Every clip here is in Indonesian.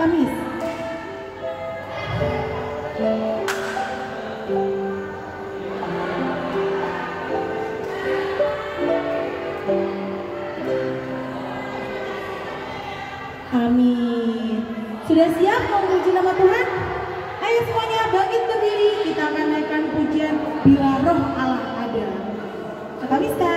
Kamis. Amin. Sudah siap memuji nama Tuhan? Ayo semuanya bangkit berdiri, kita akan naikkan pujian Bila Roh Allah Ada. Kakak Miska.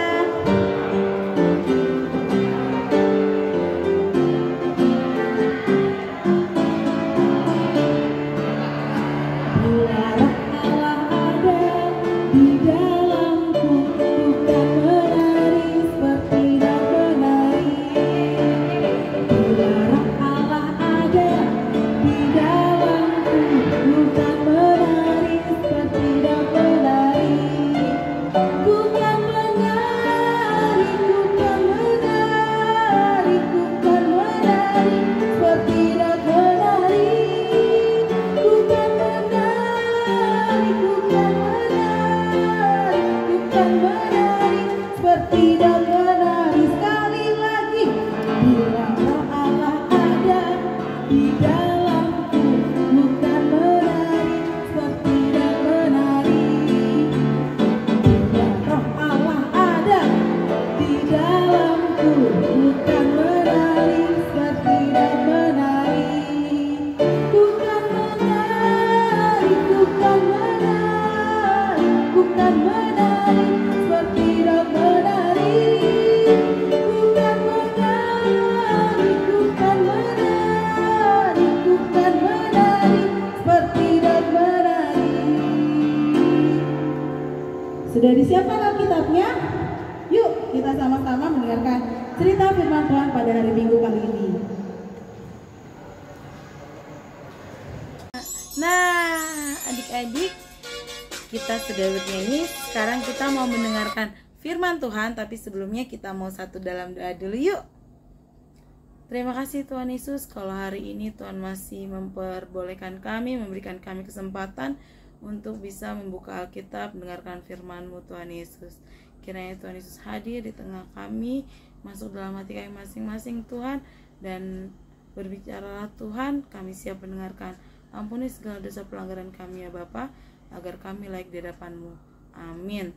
Sudah disiapkan Alkitabnya? Yuk kita sama-sama mendengarkan cerita firman Tuhan pada hari Minggu kali ini. Nah, adik-adik, kita sudah bernyanyi. Sekarang kita mau mendengarkan firman Tuhan, tapi sebelumnya kita mau satu dalam doa dulu yuk. Terima kasih Tuhan Yesus, kalau hari ini Tuhan masih memperbolehkan kami, memberikan kami kesempatan untuk bisa membuka Alkitab, mendengarkan firman-Mu Tuhan Yesus. Kiranya Tuhan Yesus hadir di tengah kami, masuk dalam hati kami masing-masing Tuhan, dan berbicaralah Tuhan, kami siap mendengarkan. Ampuni segala dosa pelanggaran kami ya Bapa, agar kami layak di hadapan-Mu. Amin.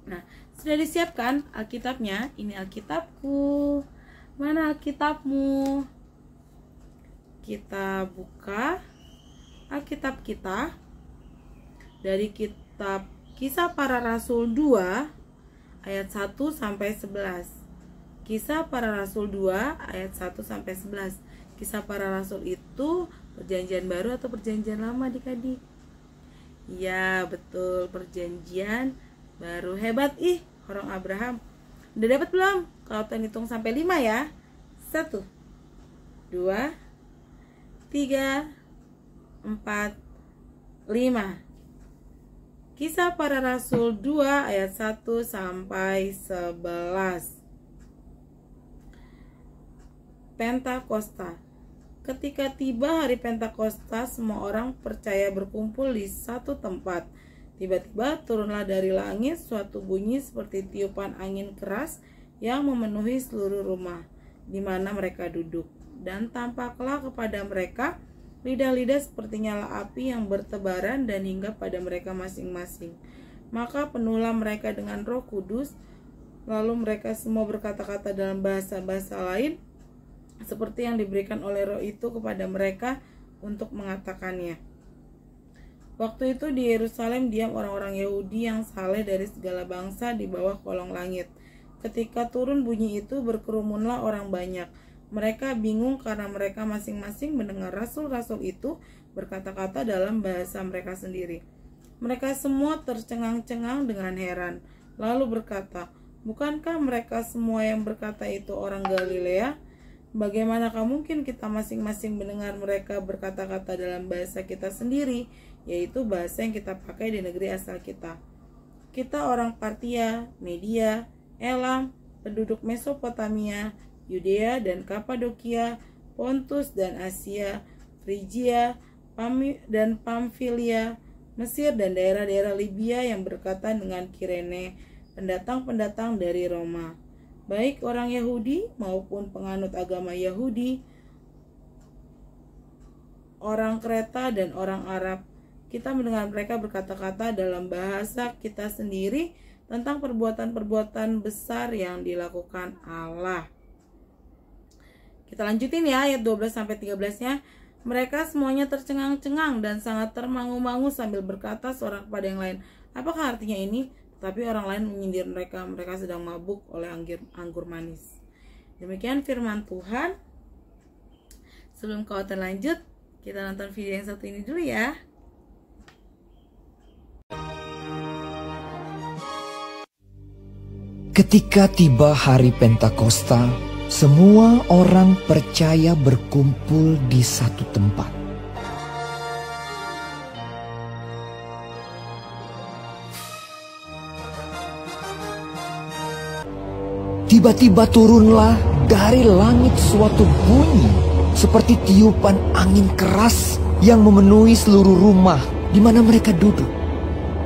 Nah, sudah disiapkan Alkitabnya? Ini Alkitabku. Mana Alkitabmu? Kita buka Alkitab kita dari kitab Kisah Para Rasul 2 ayat 1 sampai 11. Kisah Para Rasul 2 ayat 1 sampai 11. Kisah Para Rasul itu perjanjian baru atau perjanjian lama adik-adik? Ya, betul, perjanjian baru. Hebat orang Abraham. Udah dapat belum? Kalau Tuhan hitung sampai 5 ya. 1 2 3 4 5. Kisah Para Rasul 2 ayat 1 sampai 11. Pentakosta. Ketika tiba hari Pentakosta, semua orang percaya berkumpul di satu tempat. Tiba-tiba turunlah dari langit suatu bunyi seperti tiupan angin keras yang memenuhi seluruh rumah di mana mereka duduk. Dan tampaklah kepada mereka lidah-lidah seperti nyala api yang bertebaran dan hinggap pada mereka masing-masing. Maka penuhlah mereka dengan Roh Kudus, lalu mereka semua berkata-kata dalam bahasa-bahasa lain, seperti yang diberikan oleh Roh itu kepada mereka untuk mengatakannya. Waktu itu di Yerusalem diam orang-orang Yahudi yang saleh dari segala bangsa di bawah kolong langit. Ketika turun bunyi itu, berkerumunlah orang banyak. Mereka bingung karena mereka masing-masing mendengar rasul-rasul itu berkata-kata dalam bahasa mereka sendiri. Mereka semua tercengang-cengang dengan heran, lalu berkata, "Bukankah mereka semua yang berkata itu orang Galilea? Bagaimanakah mungkin kita masing-masing mendengar mereka berkata-kata dalam bahasa kita sendiri, yaitu bahasa yang kita pakai di negeri asal kita? Kita orang Partia, Media, Elam, penduduk Mesopotamia, Yudea dan Kapadokia, Pontus dan Asia, Frigia dan Pamfilia, Mesir dan daerah-daerah Libya yang berkaitan dengan Kirene, pendatang-pendatang dari Roma, baik orang Yahudi maupun penganut agama Yahudi, orang Kreta dan orang Arab. Kita mendengar mereka berkata-kata dalam bahasa kita sendiri tentang perbuatan-perbuatan besar yang dilakukan Allah. Kita lanjutin ya ayat 12-13-nya. Mereka semuanya tercengang-cengang dan sangat termangu-mangu sambil berkata seorang kepada yang lain, apakah artinya ini? Tapi orang lain menyindir mereka sedang mabuk oleh anggur manis. Demikian firman Tuhan. Sebelum khotbah lanjut, kita nonton video yang satu ini dulu ya. Ketika tiba hari Pentakosta, semua orang percaya berkumpul di satu tempat. Tiba-tiba turunlah dari langit suatu bunyi seperti tiupan angin keras yang memenuhi seluruh rumah di mana mereka duduk.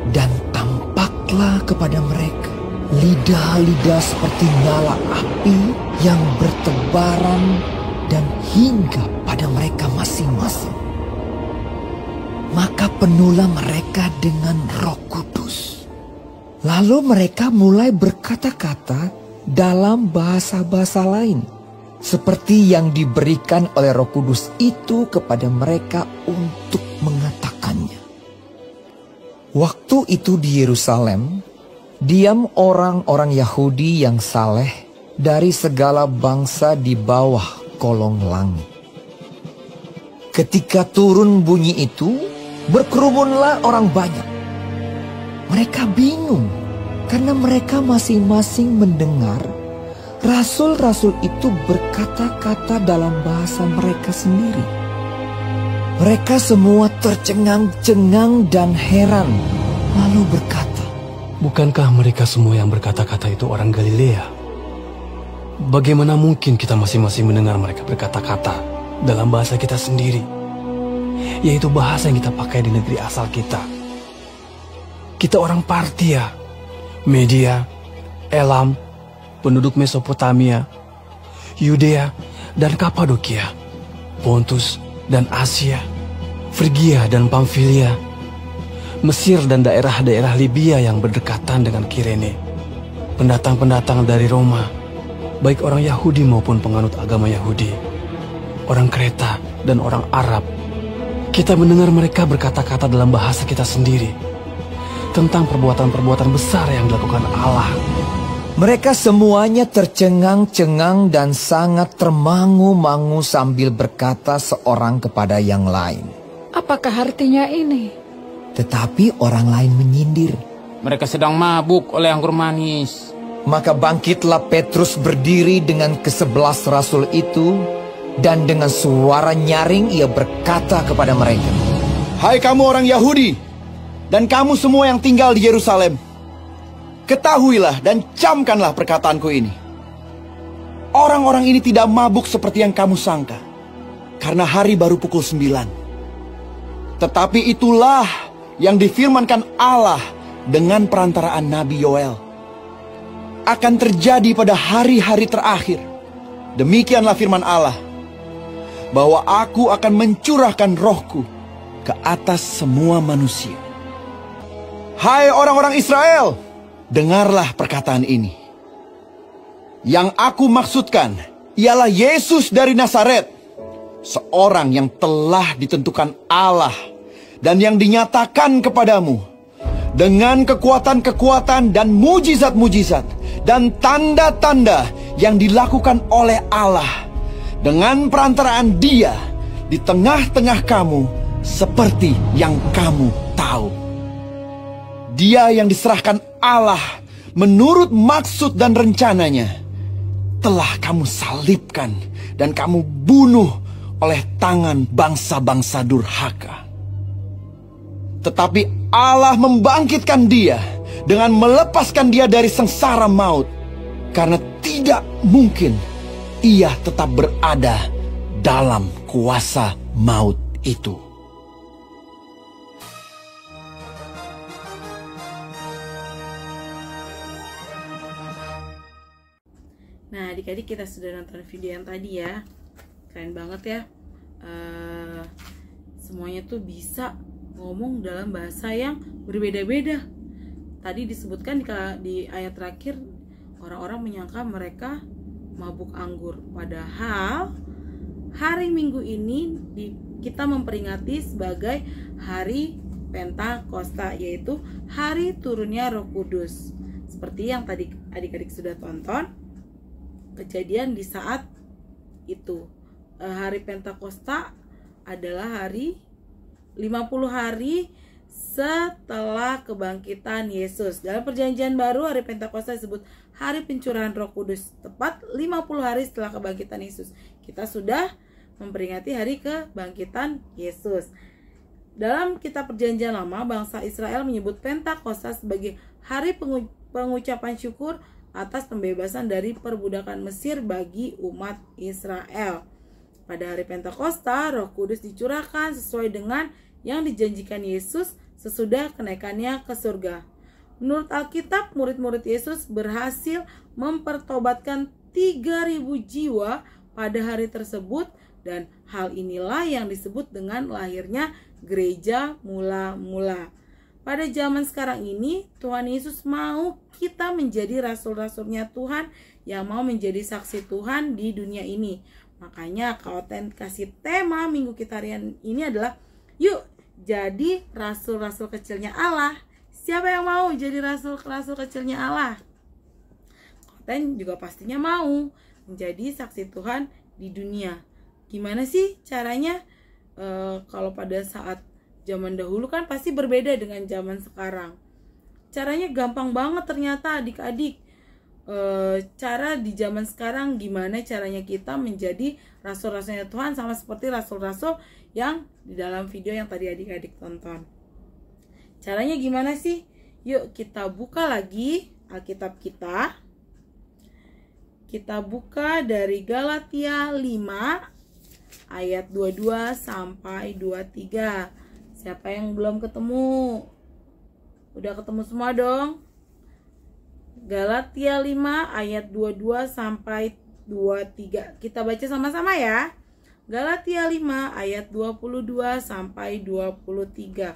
Dan tampaklah kepada mereka lidah-lidah seperti nyala api yang bertebaran dan hingga pada mereka masing-masing. Maka penuhlah mereka dengan Roh Kudus. Lalu mereka mulai berkata-kata dalam bahasa-bahasa lain, seperti yang diberikan oleh Roh Kudus itu kepada mereka untuk mengatakannya. Waktu itu di Yerusalem, diam orang-orang Yahudi yang saleh dari segala bangsa di bawah kolong langit. Ketika turun bunyi itu, berkerumunlah orang banyak. Mereka bingung karena mereka masing-masing mendengar rasul-rasul itu berkata-kata dalam bahasa mereka sendiri. Mereka semua tercengang-cengang dan heran, lalu berkata, bukankah mereka semua yang berkata-kata itu orang Galilea? Bagaimana mungkin kita masing-masing mendengar mereka berkata-kata dalam bahasa kita sendiri, yaitu bahasa yang kita pakai di negeri asal kita? Kita orang Partia, Media, Elam, penduduk Mesopotamia, Yudea dan Kapadokia, Pontus dan Asia, Frigia dan Pamfilia, Mesir dan daerah-daerah Libya yang berdekatan dengan Kirene, pendatang-pendatang dari Roma, baik orang Yahudi maupun penganut agama Yahudi, orang Kreta dan orang Arab. Kita mendengar mereka berkata-kata dalam bahasa kita sendiri tentang perbuatan-perbuatan besar yang dilakukan Allah. Mereka semuanya tercengang-cengang dan sangat termangu-mangu sambil berkata seorang kepada yang lain, apakah artinya ini? Tetapi orang lain menyindir, mereka sedang mabuk oleh anggur manis. Maka bangkitlah Petrus berdiri dengan ke-11 rasul itu, dan dengan suara nyaring ia berkata kepada mereka, hai kamu orang Yahudi, dan kamu semua yang tinggal di Yerusalem, ketahuilah dan camkanlah perkataanku ini. Orang-orang ini tidak mabuk seperti yang kamu sangka, karena hari baru pukul 9. Tetapi itulah yang difirmankan Allah dengan perantaraan Nabi Yoel, akan terjadi pada hari-hari terakhir. Demikianlah firman Allah, bahwa aku akan mencurahkan rohku ke atas semua manusia. Hai orang-orang Israel, dengarlah perkataan ini. Yang aku maksudkan ialah Yesus dari Nazaret, seorang yang telah ditentukan Allah dan yang dinyatakan kepadamu dengan kekuatan-kekuatan dan mujizat-mujizat dan tanda-tanda yang dilakukan oleh Allah dengan perantaraan Dia di tengah-tengah kamu, seperti yang kamu tahu. Dia yang diserahkan Allah menurut maksud dan rencananya telah kamu salibkan dan kamu bunuh oleh tangan bangsa-bangsa durhaka. Tetapi Allah membangkitkan Dia dengan melepaskan Dia dari sengsara maut, karena tidak mungkin Ia tetap berada dalam kuasa maut itu. Nah, adik-adik, kita sudah nonton video yang tadi ya. Keren banget ya. semuanya tuh bisa ngomong dalam bahasa yang berbeda-beda. Tadi disebutkan di ayat terakhir, orang-orang menyangka mereka mabuk anggur. Padahal hari Minggu ini kita memperingati sebagai hari Pentakosta, yaitu hari turunnya Roh Kudus. Seperti yang tadi adik-adik sudah tonton kejadian di saat itu. Hari Pentakosta adalah hari 50 hari setelah kebangkitan Yesus. Dalam Perjanjian Baru, hari Pentakosta disebut hari pencurahan Roh Kudus, tepat 50 hari setelah kebangkitan Yesus. Kita sudah memperingati hari kebangkitan Yesus. Dalam kitab Perjanjian Lama, bangsa Israel menyebut Pentakosta sebagai hari pengucapan syukur atas pembebasan dari perbudakan Mesir bagi umat Israel. Pada hari Pentakosta, Roh Kudus dicurahkan sesuai dengan yang dijanjikan Yesus sesudah kenaikannya ke surga. Menurut Alkitab, murid-murid Yesus berhasil mempertobatkan 3.000 jiwa pada hari tersebut, dan hal inilah yang disebut dengan lahirnya gereja mula-mula. Pada zaman sekarang ini, Tuhan Yesus mau kita menjadi rasul-rasulnya Tuhan yang mau menjadi saksi Tuhan di dunia ini. Makanya Kaoten kasih tema minggu kita hari ini adalah yuk jadi rasul-rasul kecilnya Allah. Siapa yang mau jadi rasul-rasul kecilnya Allah? Kaoten juga pastinya mau menjadi saksi Tuhan di dunia. Gimana sih caranya? Kalau pada saat zaman dahulu kan pasti berbeda dengan zaman sekarang. Caranya gampang banget ternyata adik-adik. Cara di zaman sekarang gimana caranya kita menjadi rasul-rasulnya Tuhan, sama seperti rasul-rasul yang di dalam video yang tadi adik-adik tonton. Caranya gimana sih? Yuk kita buka lagi Alkitab kita. Kita buka dari Galatia 5 ayat 22 sampai 23. Siapa yang belum ketemu? Udah ketemu semua dong? Galatia 5 ayat 22 sampai 23. Kita baca sama-sama ya. Galatia 5 ayat 22 sampai 23.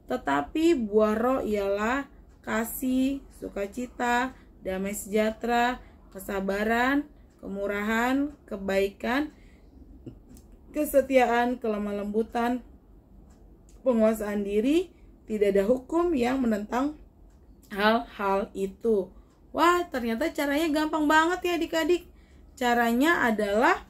Tetapi buah roh ialah kasih, sukacita, damai sejahtera, kesabaran, kemurahan, kebaikan, kesetiaan, kelemah lembutan, penguasaan diri. Tidak ada hukum yang menentang hal-hal itu. Wah, ternyata caranya gampang banget ya adik-adik. Caranya adalah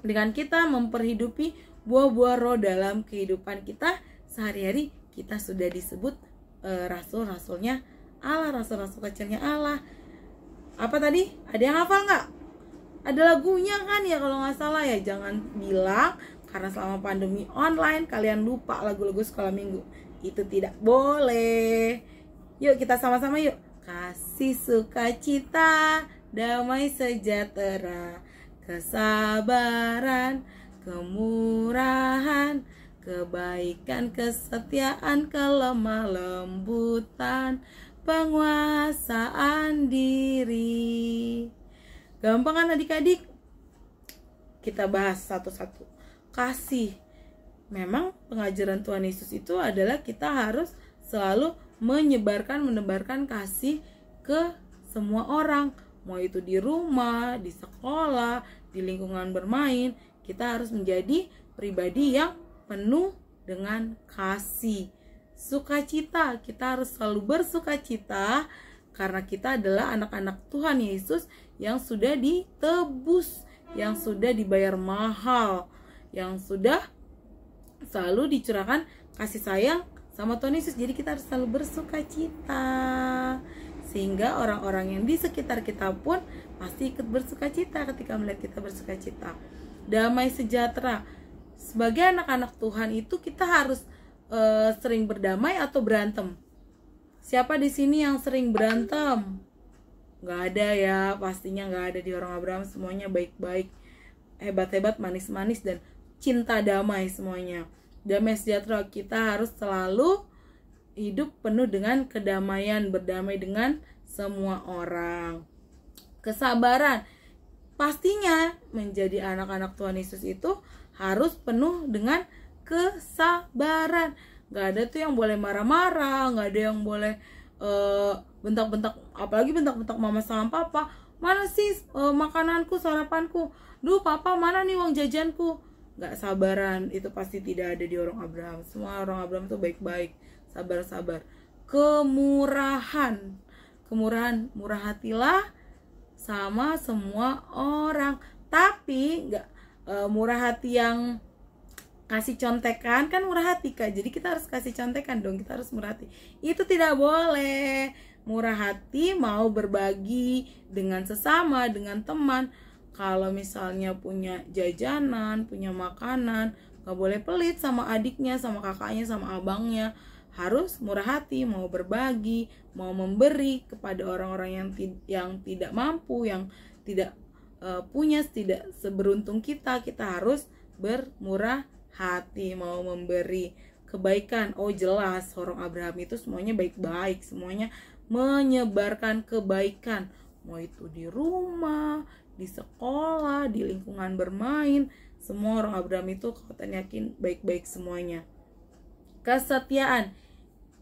dengan kita memperhidupi buah-buah roh dalam kehidupan kita sehari-hari. Kita sudah disebut rasul-rasulnya Allah, rasul-rasul kecilnya Allah. Apa tadi? Ada yang hafal nggak? Ada lagunya kan ya kalau nggak salah ya. Jangan bilang karena selama pandemi online kalian lupa lagu-lagu sekolah minggu. Itu tidak boleh. Yuk kita sama-sama yuk. Kasih, sukacita, damai sejahtera, kesabaran, kemurahan, kebaikan, kesetiaan, kelemah lembutan, penguasaan diri. Gampang kan adik-adik? Kita bahas satu-satu. Kasih. Memang pengajaran Tuhan Yesus itu adalah kita harus selalu menebarkan kasih ke semua orang. Mau itu di rumah, di sekolah, di lingkungan bermain. Kita harus menjadi pribadi yang penuh dengan kasih. Sukacita, kita harus selalu bersukacita karena kita adalah anak-anak Tuhan Yesus yang sudah ditebus, yang sudah dibayar mahal, yang sudah selalu dicurahkan kasih sayang sama Tuhan Yesus. Jadi kita harus selalu bersukacita, sehingga orang-orang yang di sekitar kita pun pasti ikut bersukacita ketika melihat kita bersukacita. Damai sejahtera. Sebagai anak-anak Tuhan itu kita harus sering berdamai atau berantem? Siapa di sini yang sering berantem? Gak ada ya, pastinya gak ada. Di orang Abraham semuanya baik-baik, hebat-hebat, manis-manis, dan cinta damai semuanya. Damai sejahtera, kita harus selalu hidup penuh dengan kedamaian, berdamai dengan semua orang. Kesabaran, pastinya menjadi anak-anak Tuhan Yesus itu harus penuh dengan kesabaran. Gak ada tuh yang boleh marah-marah, gak ada yang boleh bentak-bentak, apalagi bentak-bentak mama sama papa. Mana sih makananku, sarapanku? Duh papa, mana nih uang jajanku? Gak sabaran, itu pasti tidak ada di orang Abraham. Semua orang Abraham tuh baik-baik, sabar-sabar. Kemurahan, murah hatilah sama semua orang. Tapi gak murah hati yang kasih contekan, kan murah hati Kak. Jadi kita harus kasih contekan dong, kita harus murah hati. Itu tidak boleh. Murah hati mau berbagi dengan sesama, dengan teman. Kalau misalnya punya jajanan, punya makanan, gak boleh pelit sama adiknya, sama kakaknya, sama abangnya. Harus murah hati, mau berbagi, mau memberi kepada orang-orang yang tidak mampu, yang tidak punya, tidak seberuntung kita. Kita harus bermurah hati, mau memberi kebaikan. Oh jelas, orang Abraham itu semuanya baik-baik, semuanya menyebarkan kebaikan. Mau itu di rumah, di sekolah, di lingkungan bermain, semua orang Abraham itu Kautan yakin baik-baik semuanya. Kesetiaan,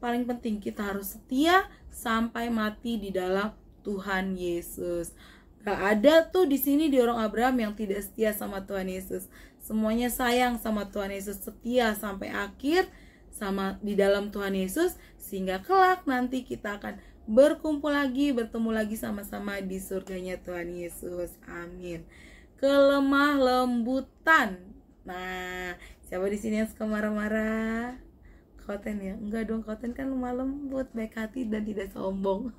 paling penting kita harus setia sampai mati di dalam Tuhan Yesus. Gak ada tuh di sini di orang Abraham yang tidak setia sama Tuhan Yesus. Semuanya sayang sama Tuhan Yesus, setia sampai akhir sama di dalam Tuhan Yesus, sehingga kelak nanti kita akan berkumpul lagi, bertemu lagi sama-sama di surganya Tuhan Yesus. Amin. Kelemah lembutan. Nah, siapa di sini yang suka marah-marah? Kautan ya? Enggak dong, Kautan kan lemah lembut, baik hati dan tidak sombong.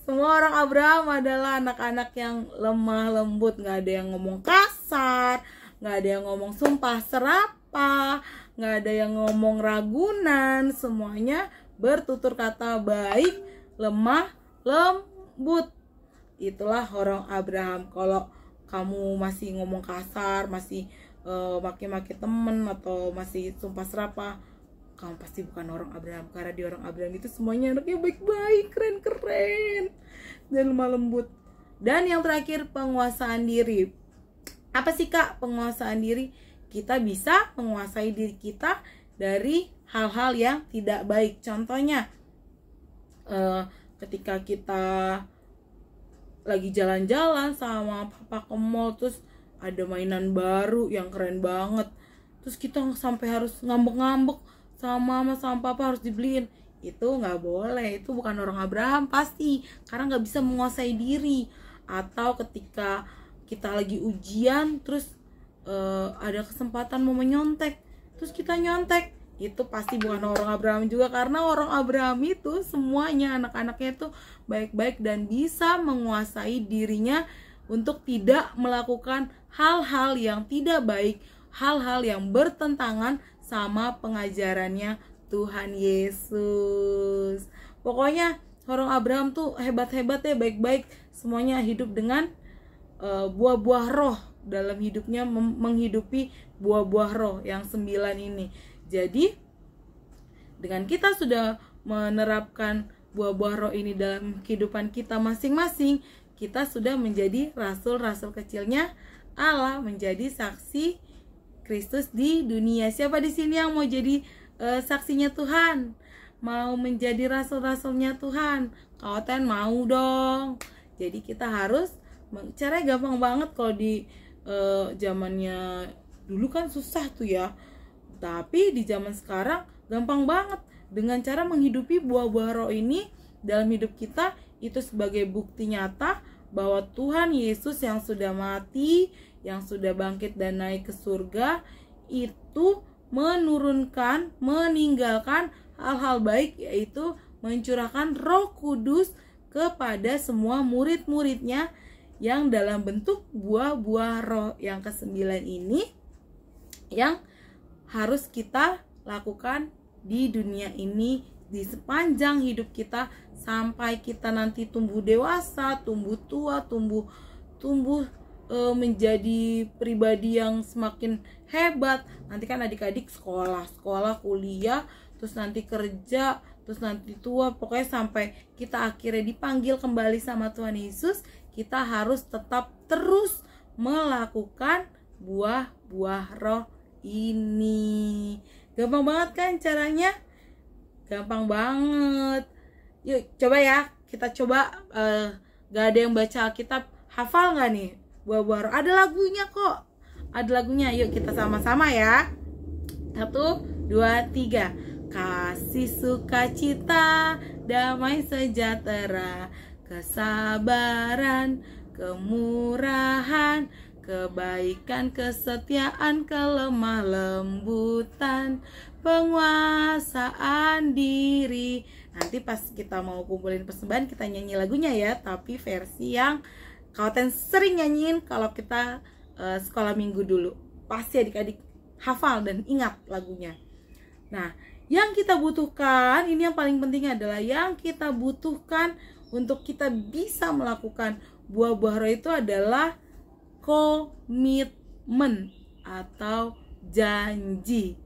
Semua orang Abraham adalah anak-anak yang lemah lembut, nggak ada yang ngomong kasar, nggak ada yang ngomong sumpah serapah, nggak ada yang ngomong ragunan, semuanya bertutur kata baik, lemah, lembut. Itulah orang Abraham. Kalau kamu masih ngomong kasar, masih maki-maki temen, atau masih sumpah serapah, kamu pasti bukan orang Abraham. Karena di orang Abraham itu semuanya anaknya baik-baik, keren-keren, dan lemah lembut. Dan yang terakhir, penguasaan diri. Apa sih Kak penguasaan diri? Kita bisa menguasai diri kita dari hal-hal yang tidak baik. Contohnya ketika kita lagi jalan-jalan sama papa ke mall, terus ada mainan baru yang keren banget, terus kita sampai harus ngambek-ngambek sama mama sama papa harus dibeliin. Itu nggak boleh, itu bukan orang Abraham pasti, karena nggak bisa menguasai diri. Atau ketika kita lagi ujian, terus ada kesempatan mau menyontek, terus kita nyontek, itu pasti bukan orang Abraham juga. Karena orang Abraham itu semuanya anak-anaknya itu baik-baik dan bisa menguasai dirinya untuk tidak melakukan hal-hal yang tidak baik, hal-hal yang bertentangan sama pengajarannya Tuhan Yesus. Pokoknya orang Abraham tuh hebat-hebat ya, baik-baik, semuanya hidup dengan buah-buah roh dalam hidupnya, menghidupi buah-buah roh yang 9 ini. Jadi dengan kita sudah menerapkan buah-buah roh ini dalam kehidupan kita masing-masing, kita sudah menjadi rasul-rasul kecilnya Allah, menjadi saksi Kristus di dunia. Siapa di sini yang mau jadi saksinya Tuhan? Mau menjadi rasul-rasulnya Tuhan? Kautan mau dong. Jadi kita harus, caranya gampang banget. Kalau di zamannya dulu kan susah tuh ya, tapi di zaman sekarang gampang banget. Dengan cara menghidupi buah-buah roh ini dalam hidup kita, itu sebagai bukti nyata bahwa Tuhan Yesus yang sudah mati, yang sudah bangkit dan naik ke surga, itu menurunkan, meninggalkan hal-hal baik, yaitu mencurahkan Roh Kudus kepada semua murid-muridnya yang dalam bentuk buah-buah roh yang ke-9 ini, yang harus kita lakukan di dunia ini di sepanjang hidup kita, sampai kita nanti tumbuh dewasa, tumbuh tua, tumbuh menjadi pribadi yang semakin hebat. Nanti kan adik-adik sekolah, kuliah, terus nanti kerja, terus nanti tua, pokoknya sampai kita akhirnya dipanggil kembali sama Tuhan Yesus, kita harus tetap terus melakukan buah-buah roh ini. Gampang banget kan caranya? Gampang banget. Yuk coba ya, kita coba. Gak ada yang baca Alkitab, hafal gak nih buah-buah roh? Ada lagunya kok, ada lagunya. Yuk kita sama-sama ya. 1, 2, 3. Kasih, sukacita, damai sejahtera, kesabaran, kemurahan, kebaikan, kesetiaan, kelemah lembutan, penguasaan diri. Nanti pas kita mau kumpulin persembahan kita nyanyi lagunya ya, tapi versi yang Kaoten sering nyanyiin kalau kita sekolah minggu dulu. Pasti adik-adik hafal dan ingat lagunya. Nah, yang kita butuhkan, ini yang paling penting adalah yang kita butuhkan untuk kita bisa melakukan buah-buah roh itu adalah komitmen atau janji.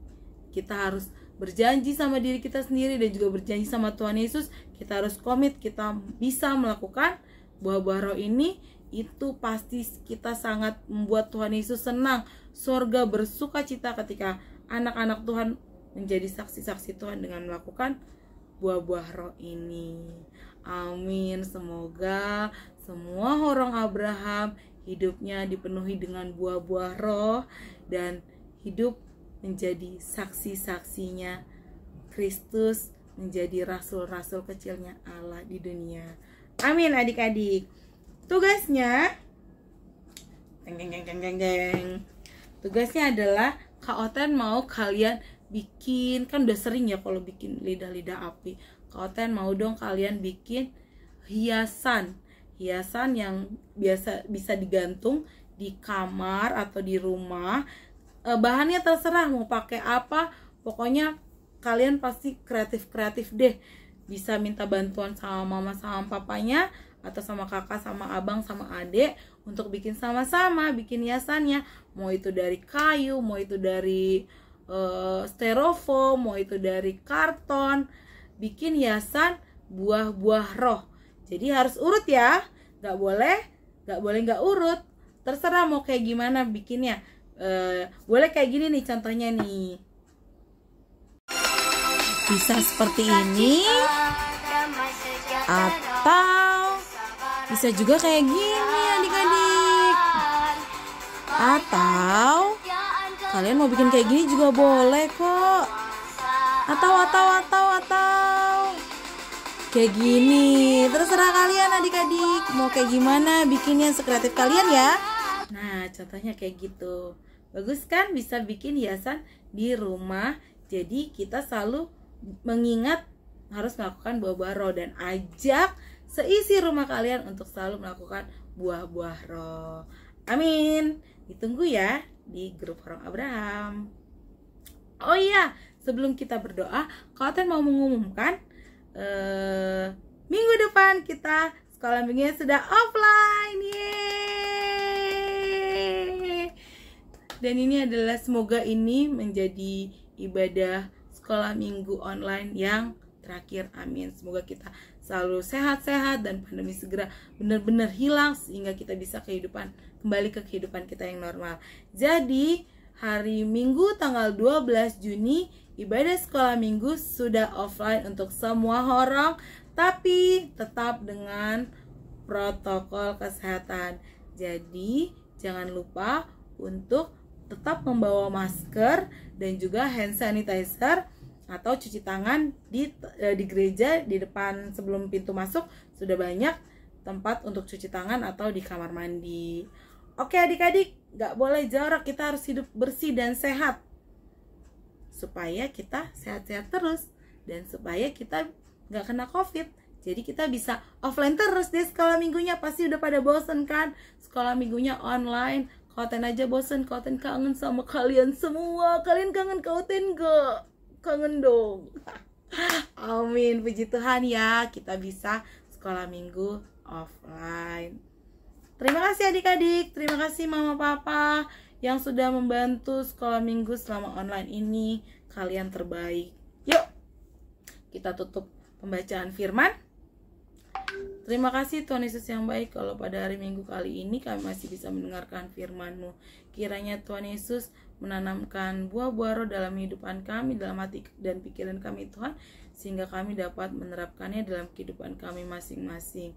Kita harus berjanji sama diri kita sendiri dan juga berjanji sama Tuhan Yesus. Kita harus komit, kita bisa melakukan buah-buah roh ini. Itu pasti kita sangat membuat Tuhan Yesus senang. Surga bersuka cita ketika anak-anak Tuhan menjadi saksi-saksi Tuhan dengan melakukan buah-buah roh ini. Amin. Semoga semua orang Abraham hidupnya dipenuhi dengan buah-buah roh dan hidup menjadi saksi-saksinya Kristus, menjadi rasul-rasul kecilnya Allah di dunia. Amin adik-adik. Tugasnya tugasnya adalah Kaoten mau kalian bikin, kan udah sering ya kalau bikin lidah-lidah api. Kaoten mau dong kalian bikin hiasan yang bisa digantung di kamar atau di rumah. Bahannya terserah mau pakai apa, pokoknya kalian pasti kreatif deh. Bisa minta bantuan sama mama sama papanya, atau sama kakak sama abang sama adik untuk bikin sama-sama, bikin hiasannya. Mau itu dari kayu, mau itu dari styrofoam, mau itu dari karton. Bikin hiasan buah-buah roh. Jadi harus urut ya, nggak boleh nggak urut. Terserah mau kayak gimana bikinnya. Boleh kayak gini nih contohnya nih. Bisa seperti ini, atau bisa juga kayak gini adik-adik. Atau kalian mau bikin kayak gini juga boleh kok. Atau kayak gini. Terserah kalian adik-adik mau kayak gimana bikinnya, sekreatif kalian ya. Nah contohnya kayak gitu. Bagus kan, bisa bikin hiasan di rumah. Jadi kita selalu mengingat harus melakukan buah-buah roh, dan ajak seisi rumah kalian untuk selalu melakukan buah-buah roh. Amin. Ditunggu ya di grup Orang Abraham. Oh iya, sebelum kita berdoa, Kaoten mau mengumumkan minggu depan kita sekolah minggunya sudah offline. Yeay. Dan ini adalah, semoga ini menjadi ibadah sekolah minggu online yang terakhir. Amin. Semoga kita selalu sehat-sehat dan pandemi segera benar-benar hilang sehingga kita bisa kembali ke kehidupan kita yang normal. Jadi hari Minggu tanggal 12 Juni ibadah sekolah minggu sudah offline untuk semua orang, tapi tetap dengan protokol kesehatan. Jadi jangan lupa untuk tetap membawa masker dan juga hand sanitizer atau cuci tangan di gereja. Di depan sebelum pintu masuk sudah banyak tempat untuk cuci tangan, atau di kamar mandi. Oke adik-adik, gak boleh jorok, kita harus hidup bersih dan sehat supaya kita sehat-sehat terus dan supaya kita gak kena COVID. Jadi kita bisa offline terus deh sekolah minggunya. Pasti udah pada bosen kan sekolah minggunya online. Kaoten aja bosen, Kaoten kangen sama kalian semua. Kalian kangen Kaoten gak? Kangen dong. Amin, puji Tuhan ya, kita bisa sekolah minggu offline. Terima kasih adik-adik, terima kasih mama papa yang sudah membantu sekolah minggu selama online ini. Kalian terbaik. Yuk kita tutup pembacaan firman. Terima kasih Tuhan Yesus yang baik, kalau pada hari Minggu kali ini kami masih bisa mendengarkan firman-Mu. Kiranya Tuhan Yesus menanamkan buah-buah roh dalam kehidupan kami, dalam hati dan pikiran kami Tuhan, sehingga kami dapat menerapkannya dalam kehidupan kami masing-masing.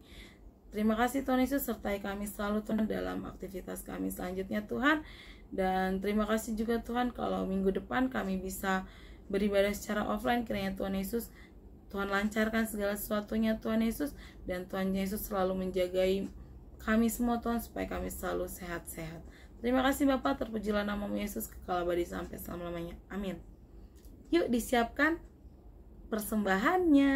Terima kasih Tuhan Yesus, sertai kami selalu Tuhan dalam aktivitas kami selanjutnya Tuhan. Dan terima kasih juga Tuhan kalau minggu depan kami bisa beribadah secara offline. Kiranya Tuhan Yesus, Tuhan lancarkan segala sesuatunya Tuhan Yesus, dan Tuhan Yesus selalu menjagai kami semua Tuhan, supaya kami selalu sehat-sehat. Terima kasih Bapa, terpujilah nama-Mu Yesus kekal abadi sampai selama-lamanya. Amin. Yuk disiapkan persembahannya.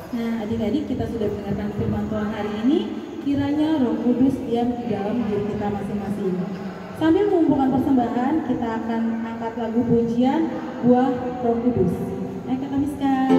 Nah, adik-adik, kita sudah mendengarkan firman Tuhan hari ini. Kiranya Roh Kudus diam di dalam diri kita masing-masing. Sambil mengumpulkan persembahan, kita akan angkat lagu pujian Buah Roh Kudus. Ayo kita miskan.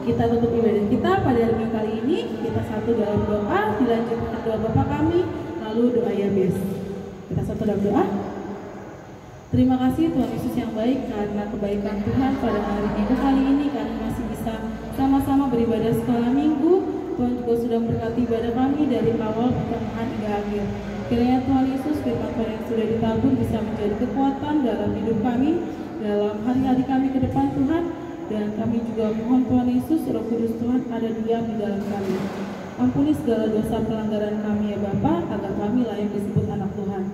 Kita tutup ibadah kita pada hari Minggu kali ini. Kita satu dalam doa, dilanjutkan doa Bapa kami, lalu doa Yabes. Kita satu dalam doa. Terima kasih Tuhan Yesus yang baik, karena kebaikan Tuhan pada hari Minggu kali ini kami masih bisa sama-sama beribadah sekolah Minggu. Tuhan juga sudah memberkati ibadah kami dari awal pertengahan hingga akhir. Kiranya Tuhan Yesus, firman Tuhan yang sudah ditabur bisa menjadi kekuatan dalam hidup kami, dalam hari-hari kami ke depan Tuhan. Dan kami juga mohon Tuhan Yesus, Roh Kudus Tuhan ada diam di dalam kami. Ampuni segala dosa pelanggaran kami ya Bapa, agar kami layak disebut anak Tuhan.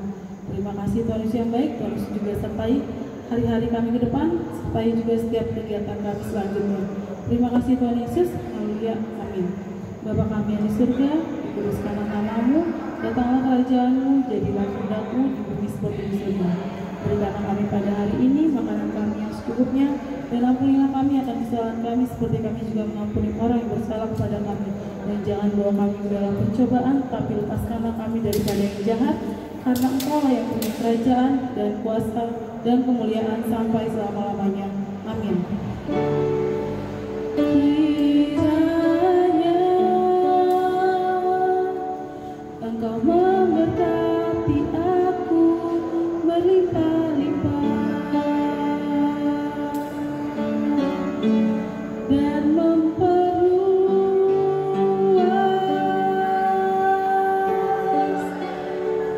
Terima kasih Tuhan Yesus yang baik. Tuhan Yesus juga sertai hari-hari kami ke depan, sertai juga setiap kegiatan kami selanjutnya. Terima kasih Tuhan Yesus. Haleluya. Amin. Bapa kami yang di surga, dikuduskanlah nama-Mu, datanglah kerajaan-Mu, jadilah kehendak-Mu di bumi seperti di surga. Berikanlah kami pada hari ini makanan kami yang secukupnya, dan ampunilah kami akan kesalahan kami seperti kami juga mengampuni orang yang bersalah kepada kami. Dan jangan bawa kami ke dalam pencobaan, tapi lepaskanlah kami daripada yang jahat, karena Engkau yang punya kerajaan dan kuasa dan kemuliaan sampai selama-lamanya. Amin. Kiranya Engkau memberkati aku berlimpah-limpah dan memperluas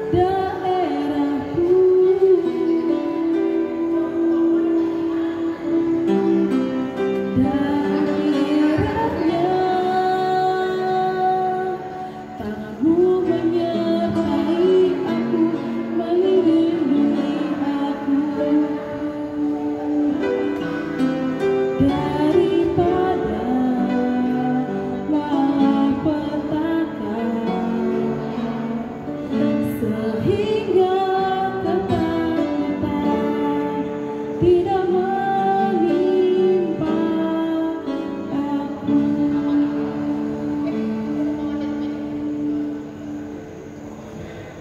daerahku, dan kiranya tangan-Mu menyertai aku, melindungi aku daripada malapetaka, sehingga ketakutan tidak menimpa aku.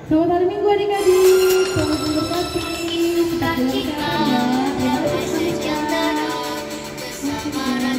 Selamat hari Minggu adik-adik, Tuhan memberkati. Kita jalan-jalan ya. Terima kasih.